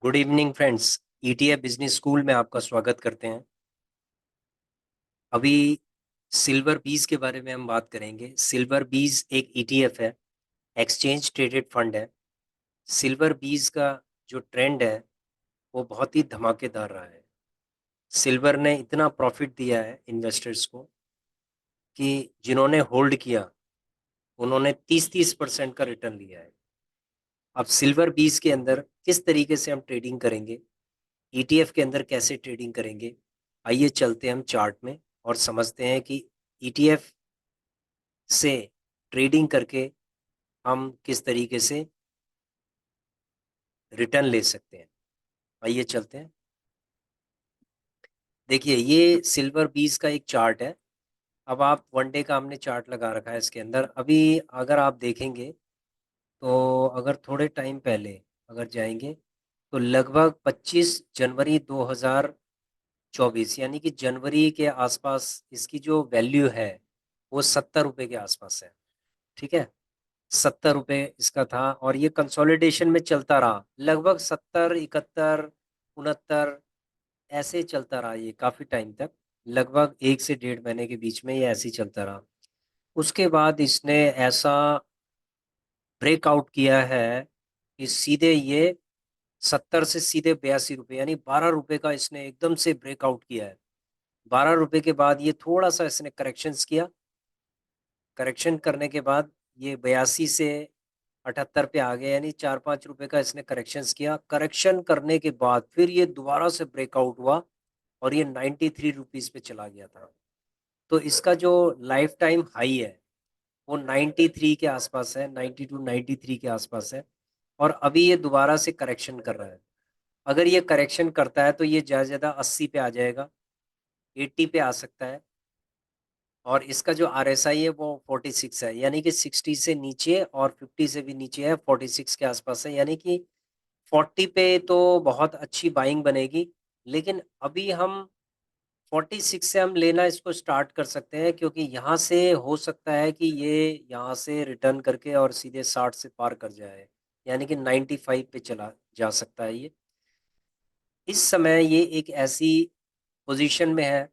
Good evening friends. ETF business school में आपका स्वागत करते हैं। अभी सिल्वर बीज के बारे में हम बात करेंगे। सिल्वर बीज एक ईटीएफ है, एक्सचेंज ट्रेडेड फंड है। सिल्वर बीज का जो ट्रेंड है वो बहुत ही धमाकेदार रहा है। सिल्वर ने इतना प्रॉफिट दिया है इन्वेस्टर्स को कि जिन्होंने होल्ड किया उन्होंने 30-30% का रिटर्न लिया है। अब सिल्वर बीज के अंदर किस तरीके से हम ट्रेडिंग करेंगे, ईटीएफ के अंदर कैसे ट्रेडिंग करेंगे, आइए चलते हैं हम चार्ट में और समझते हैं कि ईटीएफ से ट्रेडिंग करके हम किस तरीके से रिटर्न ले सकते हैं। आइए चलते हैं। देखिए ये सिल्वर बीज का एक चार्ट है। अब आप वन डे का हमने चार्ट लगा रखा है इसके अंदर। अभी अगर आप देखेंगे तो अगर थोड़े टाइम पहले अगर जाएंगे तो लगभग 25 जनवरी 2024 यानी कि जनवरी के आसपास इसकी जो वैल्यू है वो 70 रुपये के आसपास है। ठीक है, 70 रुपये इसका था और ये कंसोलिडेशन में चलता रहा, लगभग 70, 71, 69 ऐसे ही चलता रहा ये काफ़ी टाइम तक। लगभग 1 से 1.5 महीने के बीच में ये ऐसे ही चलता रहा। उसके बाद इसने ऐसा ब्रेकआउट किया है कि सीधे ये 70 से सीधे 82 रुपये यानी 12 रुपये का इसने एकदम से ब्रेकआउट किया है। 12 रुपये के बाद ये थोड़ा सा इसने करेक्शंस किया। करेक्शन करने के बाद ये 82 से 78 पे आ गया, यानी 4-5 रुपए का इसने करेक्शंस किया। करेक्शन करने के बाद फिर ये दोबारा से ब्रेकआउट हुआ और ये 93 रुपीज पे चला गया था। तो इसका जो लाइफ टाइम हाई है वो 93 के आसपास है, 92-93 के आसपास है। और अभी ये दोबारा से करेक्शन कर रहा है। अगर ये करेक्शन करता है तो ये ज़्यादा से ज़्यादा 80 पे आ जाएगा, 80 पे आ सकता है। और इसका जो RSI है वो 46 है, यानी कि 60 से नीचे और 50 से भी नीचे है, 46 के आसपास है, यानी कि 40 पे तो बहुत अच्छी बाइंग बनेगी। लेकिन अभी हम 46 से हम लेना इसको स्टार्ट कर सकते हैं, क्योंकि यहाँ से हो सकता है कि ये यहाँ से रिटर्न करके और सीधे 60 से पार कर जाए, यानी कि 95 पे चला जा सकता है ये। इस समय ये एक ऐसी पोजीशन में है,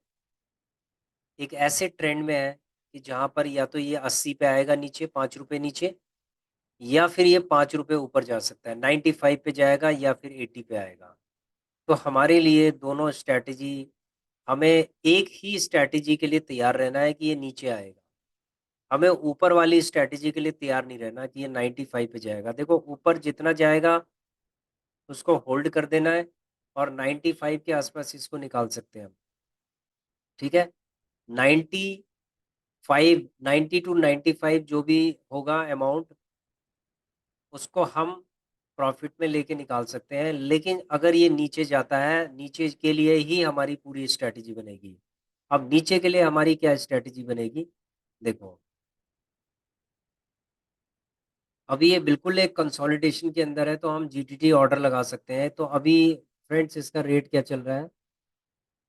एक ऐसे ट्रेंड में है कि जहाँ पर या तो ये 80 पे आएगा नीचे, 5 रुपए नीचे, या फिर ये 5 रुपए ऊपर जा सकता है, 95 पे जाएगा या फिर 80 पे आएगा। तो हमारे लिए दोनों स्ट्रैटेजी, हमें एक ही स्ट्रैटेजी के लिए तैयार रहना है कि ये नीचे आएगा। हमें ऊपर वाली स्ट्रैटेजी के लिए तैयार नहीं रहना कि ये 95 पे जाएगा। देखो ऊपर जितना जाएगा उसको होल्ड कर देना है और 95 के आसपास इसको निकाल सकते हैं हम। ठीक है, 95, 90 to 95 जो भी होगा अमाउंट, उसको हम प्रॉफिट में लेके निकाल सकते हैं। लेकिन अगर ये नीचे जाता है, नीचे के लिए ही हमारी पूरी स्ट्रैटेजी बनेगी। अब नीचे के लिए हमारी क्या स्ट्रैटेजी बनेगी, देखो अभी ये बिल्कुल एक कंसोलिडेशन के अंदर है, तो हम जीटीटी ऑर्डर लगा सकते हैं। तो अभी फ्रेंड्स इसका रेट क्या चल रहा है,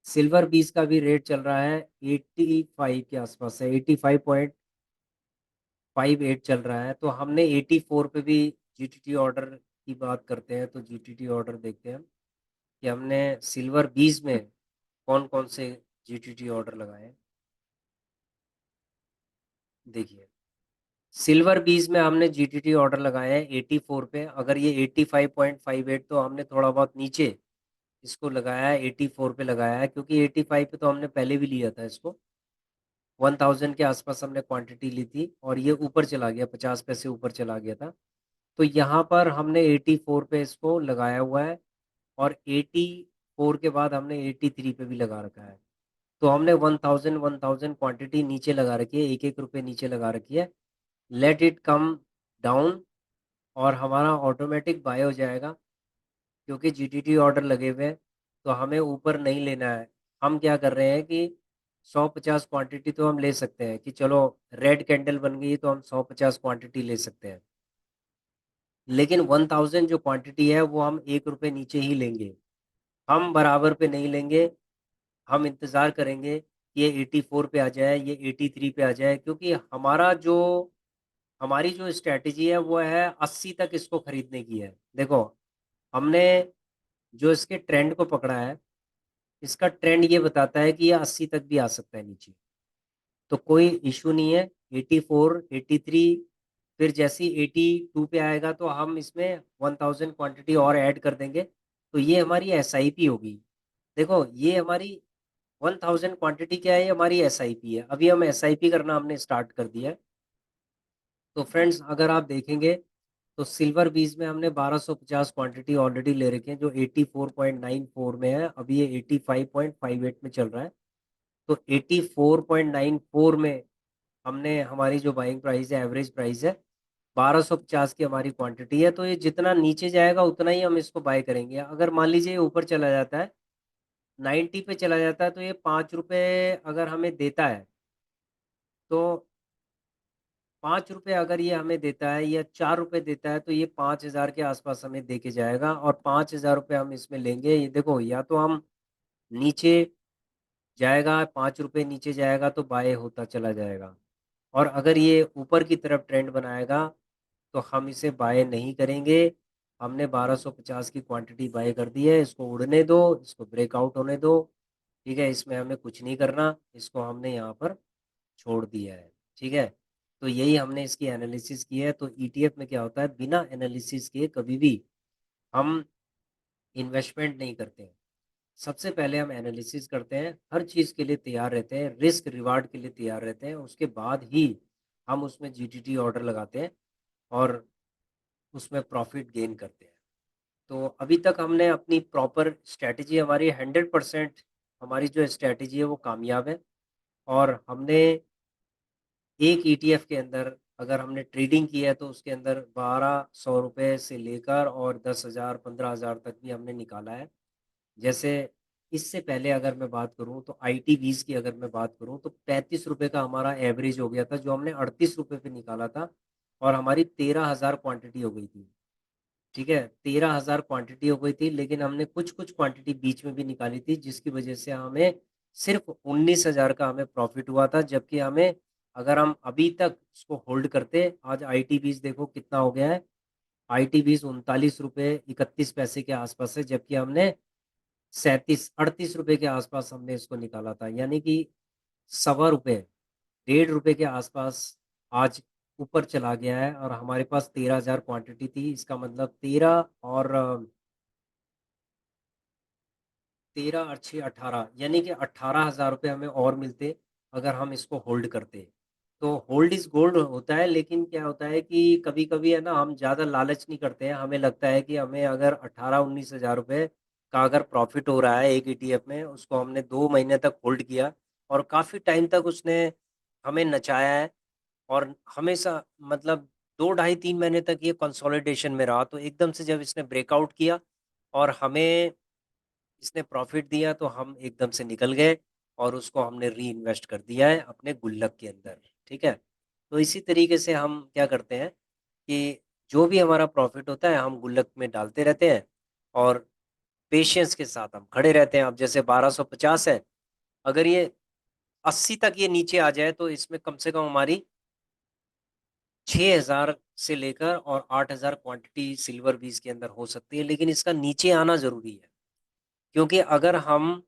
सिल्वर बीस का भी रेट चल रहा है 85 के आसपास है, 85.58 चल रहा है। तो हमने 84 पे भी जीटीटी ऑर्डर की बात करते हैं, तो जीटीटी ऑर्डर देखते हैं कि हमने सिल्वर बीज में कौन कौन से जीटीटी ऑर्डर लगाए हैं। देखिए सिल्वर बीज में हमने जीटीटी ऑर्डर लगाए हैं 84 पे। अगर ये 85.58, तो हमने थोड़ा बहुत नीचे इसको लगाया है, 84 पे लगाया है, क्योंकि 85 पे तो हमने पहले भी लिया था इसको। 1000 के आसपास हमने क्वांटिटी ली थी और ये ऊपर चला गया, 50 पैसे ऊपर चला गया था। तो यहाँ पर हमने 84 पे इसको लगाया हुआ है और 84 के बाद हमने 83 पे भी लगा रखा है। तो हमने 1000 क्वांटिटी नीचे लगा रखी है, 1-1 रुपये नीचे लगा रखी है। लेट इट कम डाउन और हमारा ऑटोमेटिक बाय हो जाएगा, क्योंकि जीटीटी ऑर्डर लगे हुए हैं। तो हमें ऊपर नहीं लेना है। हम क्या कर रहे हैं कि 150 क्वांटिटी तो हम ले सकते हैं कि चलो रेड कैंडल बन गई तो हम 150 क्वांटिटी ले सकते हैं। लेकिन 1000 जो क्वांटिटी है वो हम 1 रुपये नीचे ही लेंगे, हम बराबर पे नहीं लेंगे। हम इंतज़ार करेंगे कि ये 84 पे आ जाए, ये 83 पे आ जाए, क्योंकि हमारी जो स्ट्रैटेजी है वो है 80 तक इसको खरीदने की है। देखो हमने जो इसके ट्रेंड को पकड़ा है, इसका ट्रेंड ये बताता है कि ये 80 तक भी आ सकता है नीचे, तो कोई इशू नहीं है। 84, 83, फिर जैसी 82 पे आएगा तो हम इसमें 1000 क्वांटिटी और ऐड कर देंगे, तो ये हमारी एसआईपी होगी। देखो ये हमारी 1000 क्वांटिटी क्या है, ये हमारी एसआईपी है। अभी हम एसआईपी करना हमने स्टार्ट कर दिया है। तो फ्रेंड्स अगर आप देखेंगे तो सिल्वर बीज में हमने 1250 क्वांटिटी ऑलरेडी ले रखी है, जो 84.94 में है। अभी ये 85.58 में चल रहा है। तो 84.94 में हमने, हमारी जो बाइंग प्राइस है, एवरेज प्राइस है 1250 की हमारी क्वांटिटी है। तो ये जितना नीचे जाएगा उतना ही हम इसको बाय करेंगे। अगर मान लीजिए ये ऊपर चला जाता है, 90 पे चला जाता है, तो ये 5 रुपये अगर हमें देता है, तो 5 रुपये अगर ये हमें देता है या 4 रुपये देता है, तो ये 5000 के आसपास हमें दे के जाएगा। और 5000 रुपये हम इसमें लेंगे। ये देखो, या तो हम नीचे जाएगा, 5 रुपये नीचे जाएगा तो बाय होता चला जाएगा, और अगर ये ऊपर की तरफ ट्रेंड बनाएगा तो हम इसे बाय नहीं करेंगे। हमने 1250 की क्वांटिटी बाय कर दी है, इसको उड़ने दो, इसको ब्रेकआउट होने दो। ठीक है, इसमें हमें कुछ नहीं करना, इसको हमने यहाँ पर छोड़ दिया है। ठीक है, तो यही हमने इसकी एनालिसिस की है। तो ईटीएफ में क्या होता है, बिना एनालिसिस के कभी भी हम इन्वेस्टमेंट नहीं करते हैं। सबसे पहले हम एनालिसिस करते हैं, हर चीज़ के लिए तैयार रहते हैं, रिस्क रिवार्ड के लिए तैयार रहते हैं, उसके बाद ही हम उसमें जीटीटी ऑर्डर लगाते हैं और उसमें प्रॉफिट गेन करते हैं। तो अभी तक हमने अपनी प्रॉपर स्ट्रैटेजी, हमारी 100% हमारी जो स्ट्रैटेजी है वो कामयाब है। और हमने एक ईटीएफ के अंदर अगर हमने ट्रेडिंग की है तो उसके अंदर 1200 रुपये से लेकर और 10,000 15,000 तक भी हमने निकाला है। जैसे इससे पहले अगर मैं बात करूं तो आईटी बीज की अगर मैं बात करूं तो 35 रुपये का हमारा एवरेज हो गया था, जो हमने 38 रुपये पे निकाला था, और हमारी 13,000 क्वांटिटी हो गई थी। ठीक है, 13,000 क्वांटिटी हो गई थी, लेकिन हमने कुछ कुछ क्वांटिटी बीच में भी निकाली थी, जिसकी वजह से हमें सिर्फ 19,000 का हमें प्रॉफिट हुआ था। जबकि हमें, अगर हम अभी तक उसको होल्ड करते, आज आईटी बीज देखो कितना हो गया है। आईटी बीज 39 रुपये 31 पैसे के आसपास है, जबकि हमने 37 38 रुपये के आसपास हमने इसको निकाला था। यानी कि 1.25 रुपये, 1.5 रुपये के आसपास आज ऊपर चला गया है। और हमारे पास 13,000 क्वांटिटी थी, इसका मतलब 13 और 13 और 6 18, यानी कि 18,000 रुपये हमें और मिलते अगर हम इसको होल्ड करते। तो होल्ड इज गोल्ड होता है, लेकिन क्या होता है कि कभी कभी है ना, हम ज़्यादा लालच नहीं करते हैं। हमें लगता है कि हमें अगर 18 19 हज़ार रुपये का अगर प्रॉफिट हो रहा है एक ईटीएफ में, उसको हमने 2 महीने तक होल्ड किया और काफ़ी टाइम तक उसने हमें नचाया है, और हमेशा मतलब 2 ढाई 3 महीने तक ये कंसोलिडेशन में रहा। तो एकदम से जब इसने ब्रेकआउट किया और हमें इसने प्रॉफिट दिया, तो हम एकदम से निकल गए और उसको हमने री इन्वेस्ट कर दिया है अपने गुल्लक के अंदर। ठीक है, तो इसी तरीके से हम क्या करते हैं कि जो भी हमारा प्रॉफिट होता है हम गुल्लक में डालते रहते हैं, और पेशेंस के साथ हम खड़े रहते हैं। अब जैसे 1250 है, अगर ये 80 तक ये नीचे आ जाए तो इसमें कम से कम हमारी 6,000 से लेकर और 8,000 क्वांटिटी सिल्वर बीज के अंदर हो सकती है, लेकिन इसका नीचे आना जरूरी है। क्योंकि अगर हम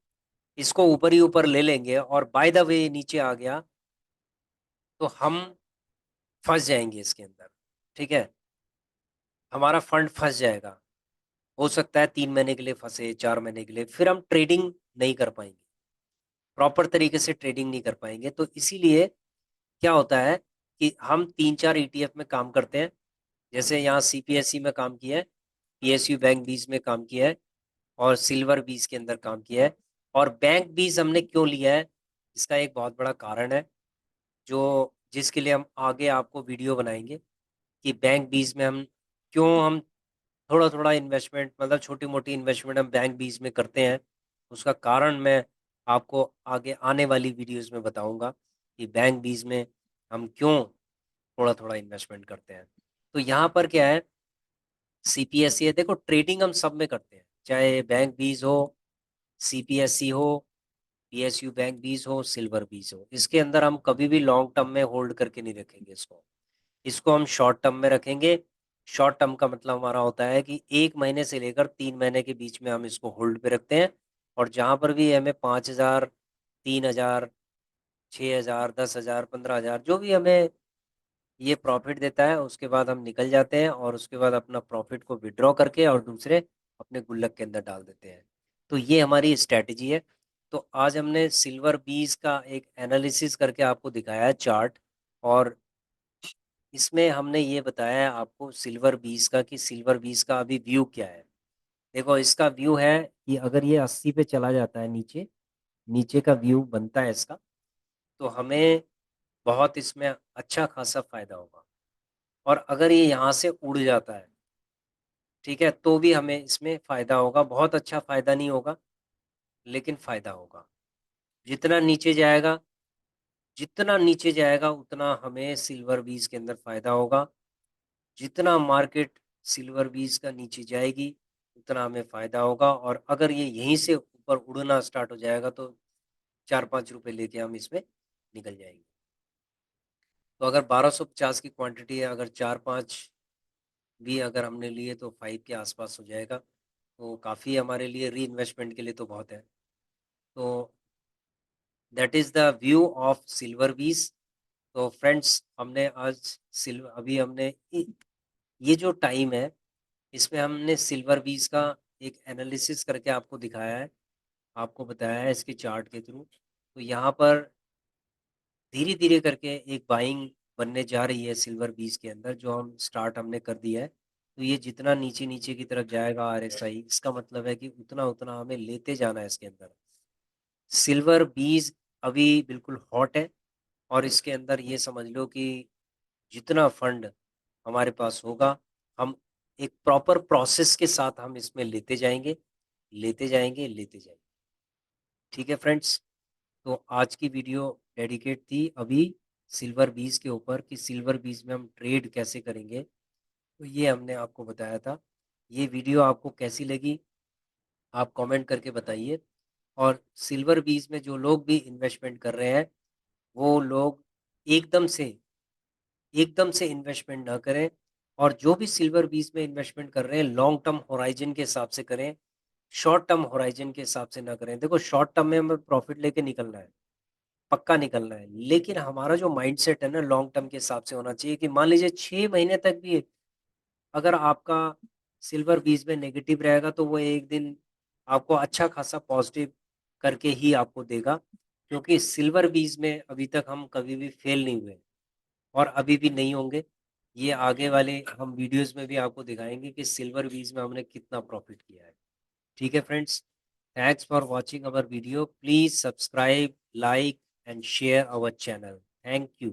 इसको ऊपर ही ऊपर ले लेंगे और बाय द वे नीचे आ गया, तो हम फंस जाएंगे इसके अंदर। ठीक है, हमारा फंड फंस जाएगा। हो सकता है 3 महीने के लिए फंसे, 4 महीने के लिए, फिर हम ट्रेडिंग नहीं कर पाएंगे, प्रॉपर तरीके से ट्रेडिंग नहीं कर पाएंगे। तो इसीलिए क्या होता है कि हम 3 4 ईटीएफ में काम करते हैं। जैसे यहाँ सीपीएससी में काम किया है, पीएसयू बैंक बीज में काम किया है, और सिल्वर बीज के अंदर काम किया है। और बैंक बीज हमने क्यों लिया है, इसका एक बहुत बड़ा कारण है, जो जिसके लिए हम आगे आपको वीडियो बनाएंगे कि बैंक बीज में हम क्यों, हम थोड़ा थोड़ा इन्वेस्टमेंट, मतलब छोटी मोटी इन्वेस्टमेंट हम बैंक बीज में करते हैं। उसका कारण मैं आपको आगे आने वाली वीडियोस में बताऊंगा कि बैंक बीज में हम क्यों थोड़ा थोड़ा इन्वेस्टमेंट करते हैं। तो यहाँ पर क्या है, सीपीएससी है, देखो ट्रेडिंग हम सब में करते हैं, चाहे बैंक बीज हो, सीपीएससी हो, पीएसयू बैंक बीज हो, सिल्वर बीज हो। इसके अंदर हम कभी भी लॉन्ग टर्म में होल्ड करके नहीं रखेंगे इसको, इसको हम शॉर्ट टर्म में रखेंगे। शॉर्ट टर्म का मतलब हमारा होता है कि 1 महीने से लेकर 3 महीने के बीच में हम इसको होल्ड पे रखते हैं, और जहाँ पर भी हमें 5,000, 3,000, 6,000, 10,000, 15,000 जो भी हमें ये प्रॉफिट देता है, उसके बाद हम निकल जाते हैं और उसके बाद अपना प्रॉफिट को विड्रॉ करके और दूसरे अपने गुल्लक के अंदर डाल देते हैं। तो ये हमारी स्ट्रैटेजी है। तो आज हमने सिल्वर बीज का एक एनालिसिस करके आपको दिखाया है चार्ट, और इसमें हमने ये बताया है आपको सिल्वर बीज का कि सिल्वर बीज का अभी व्यू क्या है। देखो, इसका व्यू है कि अगर ये 80 पे चला जाता है, नीचे नीचे का व्यू बनता है इसका, तो हमें बहुत इसमें अच्छा खासा फायदा होगा। और अगर ये यहाँ से उड़ जाता है, ठीक है, तो भी हमें इसमें फ़ायदा होगा। बहुत अच्छा फ़ायदा नहीं होगा, लेकिन फ़ायदा होगा। जितना नीचे जाएगा, जितना नीचे जाएगा उतना हमें सिल्वर बीज के अंदर फ़ायदा होगा। जितना मार्केट सिल्वर बीज का नीचे जाएगी, उतना हमें फ़ायदा होगा। और अगर ये यहीं से ऊपर उड़ना स्टार्ट हो जाएगा, तो 4-5 रुपए लेके हम इसमें निकल जाएंगे। तो अगर 1250 की क्वांटिटी है, अगर 4-5 भी अगर हमने लिए, तो 5 के आसपास हो जाएगा। तो काफ़ी हमारे लिए री इन्वेस्टमेंट के लिए तो बहुत है। तो that is the view of silver बीज। तो फ्रेंड्स, हमने आज सिल्वर अभी हमने ये जो टाइम है, इसमें हमने सिल्वर बीज का एक एनालिसिस करके आपको दिखाया है, आपको बताया है इसके चार्ट के थ्रू। तो यहाँ पर धीरे धीरे करके एक बाइंग बनने जा रही है सिल्वर बीज के अंदर, जो हम स्टार्ट हमने कर दिया है। तो ये जितना नीचे नीचे की तरफ जाएगा RSI, इसका मतलब है कि उतना उतना हमें लेते जाना है इसके अंदर। सिल्वर बीज अभी बिल्कुल हॉट है, और इसके अंदर ये समझ लो कि जितना फंड हमारे पास होगा, हम एक प्रॉपर प्रोसेस के साथ हम इसमें लेते जाएंगे, लेते जाएंगे, लेते जाएंगे। ठीक है फ्रेंड्स, तो आज की वीडियो डेडिकेट थी अभी सिल्वर बीज के ऊपर कि सिल्वर बीज में हम ट्रेड कैसे करेंगे। तो ये हमने आपको बताया था। ये वीडियो आपको कैसी लगी, आप कमेंट करके बताइए। और सिल्वर बीज में जो लोग भी इन्वेस्टमेंट कर रहे हैं, वो लोग एकदम से एकदम से इन्वेस्टमेंट ना करें, और जो भी सिल्वर बीज में इन्वेस्टमेंट कर रहे हैं, लॉन्ग टर्म होराइजन के हिसाब से करें, शॉर्ट टर्म होराइजन के हिसाब से ना करें। देखो, शॉर्ट टर्म में हमें प्रॉफिट लेके निकलना है, पक्का निकलना है, लेकिन हमारा जो माइंडसेट है ना, लॉन्ग टर्म के हिसाब से होना चाहिए कि मान लीजिए 6 महीने तक भी अगर आपका सिल्वर बीज में नेगेटिव रहेगा, तो वो एक दिन आपको अच्छा खासा पॉजिटिव करके ही आपको देगा, क्योंकि सिल्वर बीज में अभी तक हम कभी भी फेल नहीं हुए, और अभी भी नहीं होंगे। ये आगे वाले हम वीडियोस में भी आपको दिखाएंगे कि सिल्वर बीज में हमने कितना प्रॉफिट किया है। ठीक है friends, thanks for watching our video. Please subscribe, like and share our channel. Thank you.